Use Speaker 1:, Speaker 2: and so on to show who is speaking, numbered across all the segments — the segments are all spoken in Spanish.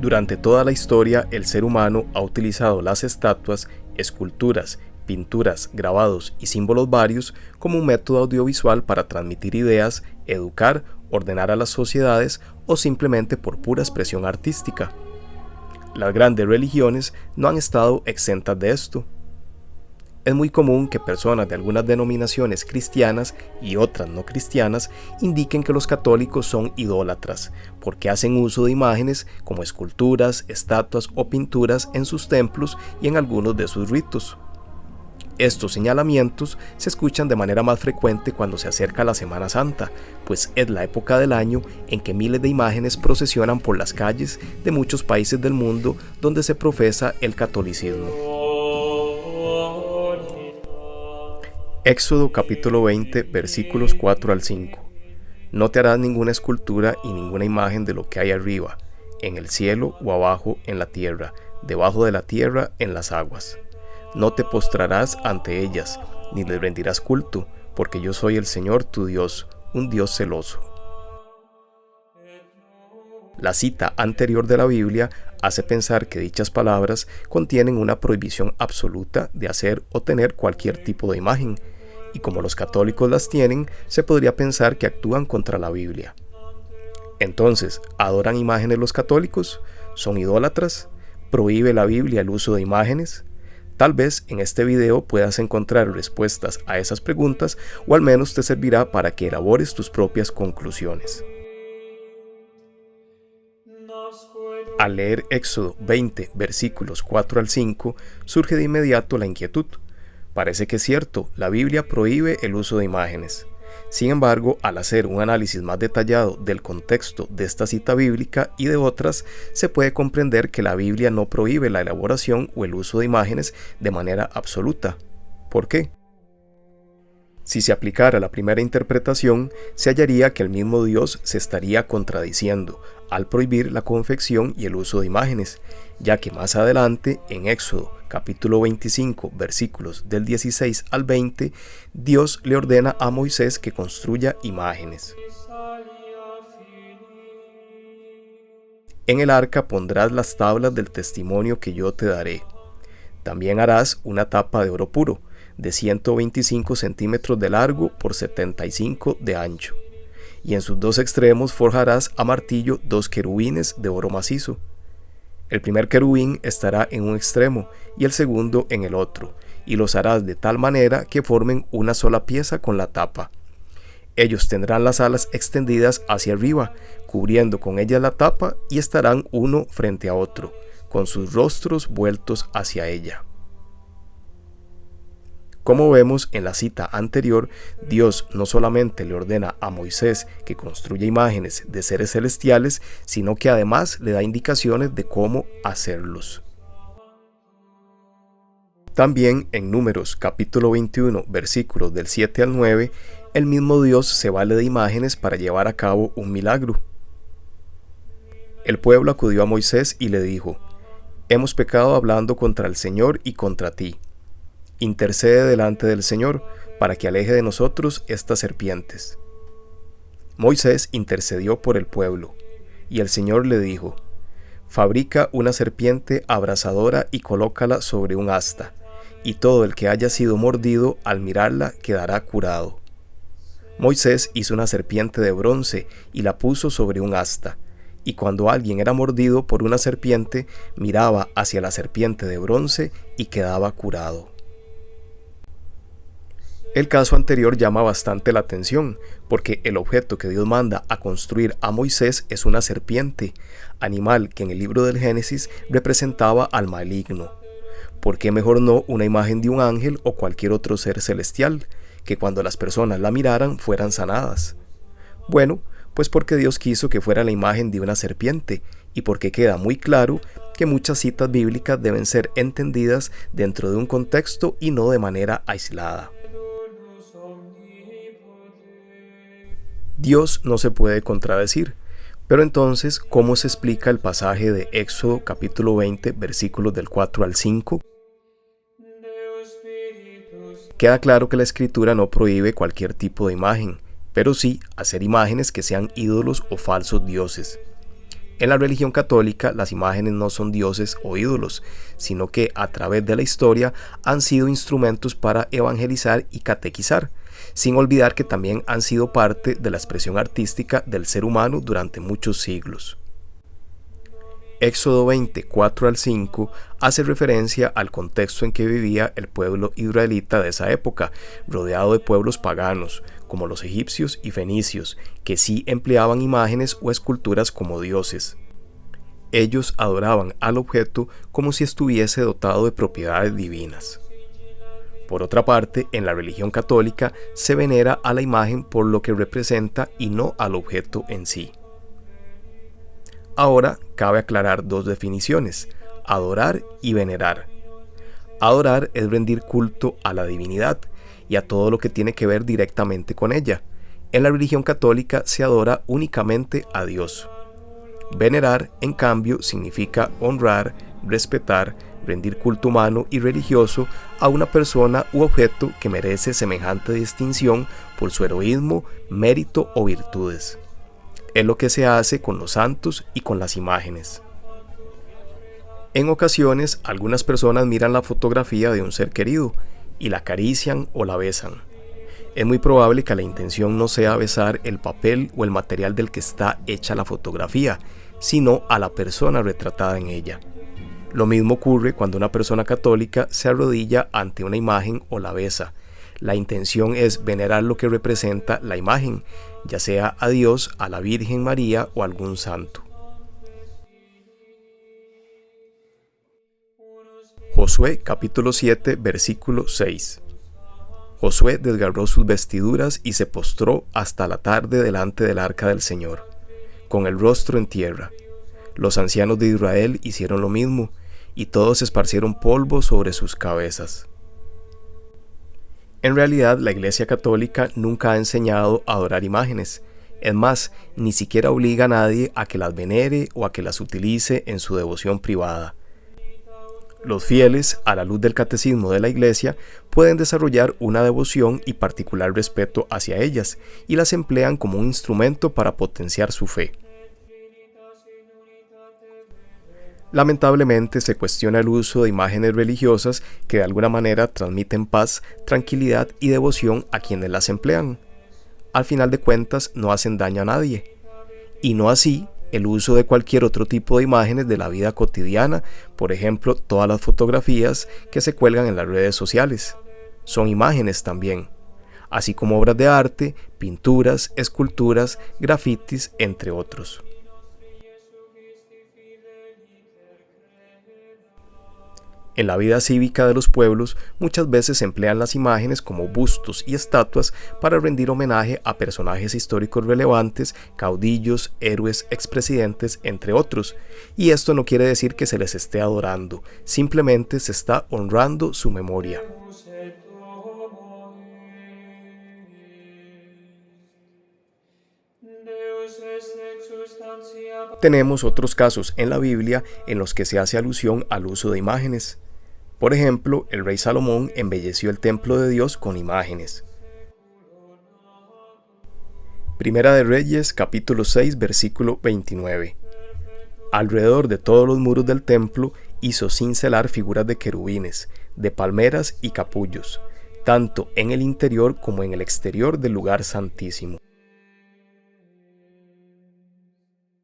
Speaker 1: Durante toda la historia, el ser humano ha utilizado las estatuas, esculturas, pinturas, grabados y símbolos varios como un método audiovisual para transmitir ideas, educar, ordenar a las sociedades o simplemente por pura expresión artística. Las grandes religiones no han estado exentas de esto. Es muy común que personas de algunas denominaciones cristianas y otras no cristianas indiquen que los católicos son idólatras, porque hacen uso de imágenes como esculturas, estatuas o pinturas en sus templos y en algunos de sus ritos. Estos señalamientos se escuchan de manera más frecuente cuando se acerca la Semana Santa, pues es la época del año en que miles de imágenes procesionan por las calles de muchos países del mundo donde se profesa el catolicismo. Éxodo capítulo 20, versículos 4 al 5. No te harás ninguna escultura y ninguna imagen de lo que hay arriba, en el cielo o abajo en la tierra, debajo de la tierra en las aguas. No te postrarás ante ellas, ni les rendirás culto, porque yo soy el Señor tu Dios, un Dios celoso. La cita anterior de la Biblia hace pensar que dichas palabras contienen una prohibición absoluta de hacer o tener cualquier tipo de imagen, y como los católicos las tienen, se podría pensar que actúan contra la Biblia. Entonces, ¿adoran imágenes los católicos? ¿Son idólatras? ¿Prohíbe la Biblia el uso de imágenes? Tal vez en este video puedas encontrar respuestas a esas preguntas o al menos te servirá para que elabores tus propias conclusiones. Al leer Éxodo 20, versículos 4 al 5, surge de inmediato la inquietud. Parece que es cierto, la Biblia prohíbe el uso de imágenes. Sin embargo, al hacer un análisis más detallado del contexto de esta cita bíblica y de otras, se puede comprender que la Biblia no prohíbe la elaboración o el uso de imágenes de manera absoluta. ¿Por qué? Si se aplicara la primera interpretación, se hallaría que el mismo Dios se estaría contradiciendo al prohibir la confección y el uso de imágenes, ya que más adelante, en Éxodo capítulo 25, versículos del 16 al 20, Dios le ordena a Moisés que construya imágenes. En el arca pondrás las tablas del testimonio que yo te daré. También harás una tapa de oro puro, de 125 centímetros de largo por 75 de ancho, y en sus dos extremos forjarás a martillo 2 querubines de oro macizo. El primer querubín estará en un extremo y el segundo en el otro, y los harás de tal manera que formen una sola pieza con la tapa. Ellos tendrán las alas extendidas hacia arriba, cubriendo con ellas la tapa, y estarán uno frente a otro, con sus rostros vueltos hacia ella. Como vemos en la cita anterior, Dios no solamente le ordena a Moisés que construya imágenes de seres celestiales, sino que además le da indicaciones de cómo hacerlos. También en Números capítulo 21, versículos del 7 al 9, el mismo Dios se vale de imágenes para llevar a cabo un milagro. El pueblo acudió a Moisés y le dijo: «Hemos pecado hablando contra el Señor y contra ti. Intercede delante del Señor para que aleje de nosotros estas serpientes». Moisés intercedió por el pueblo, y el Señor le dijo: «Fabrica una serpiente abrasadora y colócala sobre un asta, y todo el que haya sido mordido al mirarla quedará curado». Moisés hizo una serpiente de bronce y la puso sobre un asta, y cuando alguien era mordido por una serpiente, miraba hacia la serpiente de bronce y quedaba curado. El caso anterior llama bastante la atención, porque el objeto que Dios manda a construir a Moisés es una serpiente, animal que en el libro del Génesis representaba al maligno. ¿Por qué mejor no una imagen de un ángel o cualquier otro ser celestial, que cuando las personas la miraran fueran sanadas? Bueno, pues porque Dios quiso que fuera la imagen de una serpiente, y porque queda muy claro que muchas citas bíblicas deben ser entendidas dentro de un contexto y no de manera aislada. Dios no se puede contradecir, pero entonces, ¿cómo se explica el pasaje de Éxodo capítulo 20, versículos del 4 al 5? Queda claro que la Escritura no prohíbe cualquier tipo de imagen, pero sí hacer imágenes que sean ídolos o falsos dioses. En la religión católica, las imágenes no son dioses o ídolos, sino que a través de la historia han sido instrumentos para evangelizar y catequizar, sin olvidar que también han sido parte de la expresión artística del ser humano durante muchos siglos. Éxodo 20, 4 al 5 hace referencia al contexto en que vivía el pueblo israelita de esa época, rodeado de pueblos paganos, como los egipcios y fenicios, que sí empleaban imágenes o esculturas como dioses. Ellos adoraban al objeto como si estuviese dotado de propiedades divinas. Por otra parte, en la religión católica se venera a la imagen por lo que representa y no al objeto en sí. Ahora cabe aclarar dos definiciones: adorar y venerar. Adorar es rendir culto a la divinidad y a todo lo que tiene que ver directamente con ella. En la religión católica se adora únicamente a Dios. Venerar, en cambio, significa honrar, respetar, rendir culto humano y religioso a una persona u objeto que merece semejante distinción por su heroísmo, mérito o virtudes. Es lo que se hace con los santos y con las imágenes. En ocasiones, algunas personas miran la fotografía de un ser querido y la acarician o la besan. Es muy probable que la intención no sea besar el papel o el material del que está hecha la fotografía, sino a la persona retratada en ella. Lo mismo ocurre cuando una persona católica se arrodilla ante una imagen o la besa. La intención es venerar lo que representa la imagen, ya sea a Dios, a la Virgen María o a algún santo. Josué capítulo 7 versículo 6. Josué desgarró sus vestiduras y se postró hasta la tarde delante del arca del Señor, con el rostro en tierra. Los ancianos de Israel hicieron lo mismo, y todos esparcieron polvo sobre sus cabezas. En realidad, la Iglesia Católica nunca ha enseñado a adorar imágenes. Es más, ni siquiera obliga a nadie a que las venere o a que las utilice en su devoción privada. Los fieles, a la luz del catecismo de la Iglesia, pueden desarrollar una devoción y particular respeto hacia ellas, y las emplean como un instrumento para potenciar su fe. Lamentablemente se cuestiona el uso de imágenes religiosas que de alguna manera transmiten paz, tranquilidad y devoción a quienes las emplean. Al final de cuentas no hacen daño a nadie. Y no así el uso de cualquier otro tipo de imágenes de la vida cotidiana, por ejemplo, todas las fotografías que se cuelgan en las redes sociales. Son imágenes también, así como obras de arte, pinturas, esculturas, grafitis, entre otros. En la vida cívica de los pueblos, muchas veces se emplean las imágenes como bustos y estatuas para rendir homenaje a personajes históricos relevantes, caudillos, héroes, expresidentes, entre otros. Y esto no quiere decir que se les esté adorando, simplemente se está honrando su memoria. Tenemos otros casos en la Biblia en los que se hace alusión al uso de imágenes. Por ejemplo, el rey Salomón embelleció el templo de Dios con imágenes. Primera de Reyes, capítulo 6, versículo 29. Alrededor de todos los muros del templo hizo cincelar figuras de querubines, de palmeras y capullos, tanto en el interior como en el exterior del lugar santísimo.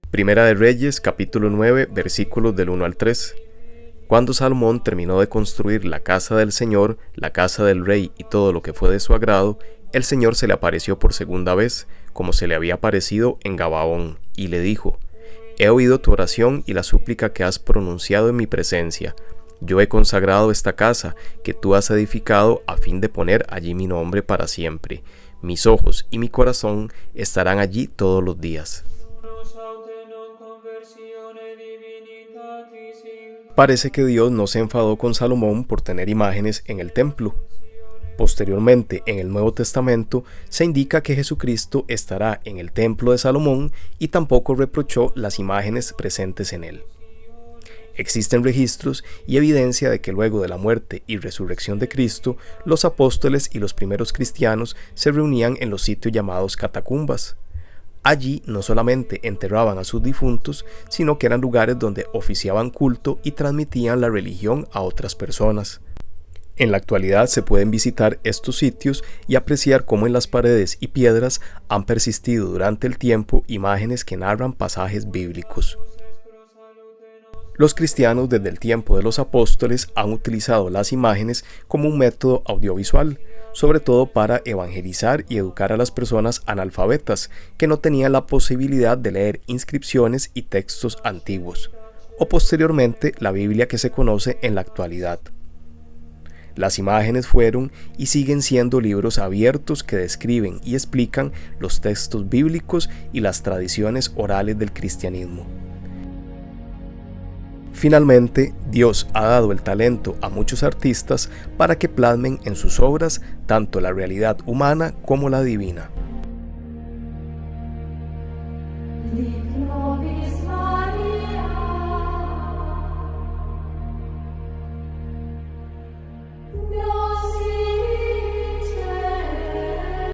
Speaker 1: Primera de Reyes, capítulo 9, versículos del 1 al 3. Cuando Salomón terminó de construir la casa del Señor, la casa del rey y todo lo que fue de su agrado, el Señor se le apareció por segunda vez, como se le había aparecido en Gabaón, y le dijo: He oído tu oración y la súplica que has pronunciado en mi presencia. Yo he consagrado esta casa que tú has edificado a fin de poner allí mi nombre para siempre. Mis ojos y mi corazón estarán allí todos los días. Parece que Dios no se enfadó con Salomón por tener imágenes en el templo. Posteriormente, en el Nuevo Testamento, se indica que Jesucristo estará en el templo de Salomón y tampoco reprochó las imágenes presentes en él. Existen registros y evidencia de que luego de la muerte y resurrección de Cristo, los apóstoles y los primeros cristianos se reunían en los sitios llamados catacumbas. Allí no solamente enterraban a sus difuntos, sino que eran lugares donde oficiaban culto y transmitían la religión a otras personas. En la actualidad se pueden visitar estos sitios y apreciar cómo en las paredes y piedras han persistido durante el tiempo imágenes que narran pasajes bíblicos. Los cristianos desde el tiempo de los apóstoles han utilizado las imágenes como un método audiovisual, sobre todo para evangelizar y educar a las personas analfabetas que no tenían la posibilidad de leer inscripciones y textos antiguos, o posteriormente la Biblia que se conoce en la actualidad. Las imágenes fueron y siguen siendo libros abiertos que describen y explican los textos bíblicos y las tradiciones orales del cristianismo. Finalmente, Dios ha dado el talento a muchos artistas para que plasmen en sus obras tanto la realidad humana como la divina.